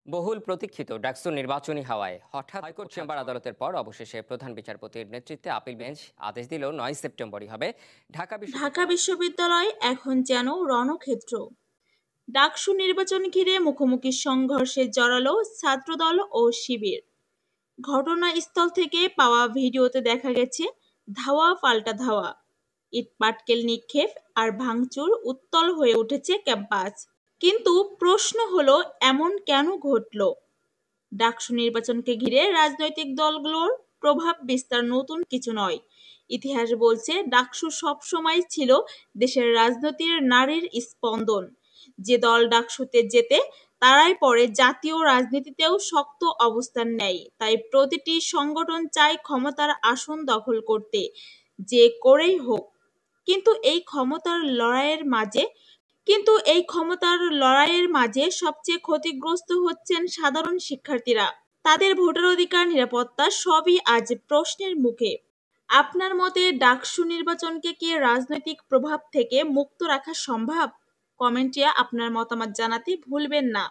বহুল প্রতীক্ষিত ডাকসু নির্বাচনী হাওয়ায় হঠাৎ হাইকোর্ট চেম্বার আদালতের পর অবশেষে প্রধান বিচারপতির নেতৃত্বে আপিল বেঞ্চ আদেশ দিল 9 সেপ্টেম্বরই হবে ঢাকা ঢাকা বিশ্ববিদ্যালয়। বিশ্ববিদ্যালয় এখন যেন রণক্ষেত্র। ডাকসু নির্বাচন ঘিরে মুখোমুখি সংঘর্ষে জড়ালো ছাত্রদল ও শিবির। ঘটনাস্থল থেকে পাওয়া ভিডিওতে দেখা গেছে ধাওয়া পাল্টা ধাওয়া, ইট পাটকেল নিক্ষেপ আর ভাঙচুর, উত্তল হয়ে উঠেছে ক্যাম্পাস। কিন্তু প্রশ্ন হলো, এমন কেন ঘটল? ডাকসু নির্বাচনকে ঘিরে রাজনৈতিক দলগুলোর প্রভাব বিস্তার নতুন কিছু নয়। ইতিহাস বলছে ডাকসু সবসময় ছিল দেশের রাজনীতির নাড়ির স্পন্দন। যে দল ডাকসুতে জেতে তারাই পরে জাতীয় রাজনীতিতেও শক্ত অবস্থান নেয়। তাই প্রতিটি সংগঠন চায় ক্ষমতার আসন দখল করতে, যে করেই হোক। কিন্তু এই ক্ষমতার লড়াইয়ের মাঝে সবচেয়ে ক্ষতিগ্রস্ত হচ্ছেন সাধারণ শিক্ষার্থীরা। তাদের ভোটার অধিকার, নিরাপত্তা সবই আজ প্রশ্নের মুখে। আপনার মতে ডাকসু নির্বাচনকে কি রাজনৈতিক প্রভাব থেকে মুক্ত রাখা সম্ভব? কমেন্টে আপনার মতামত জানাতে ভুলবেন না।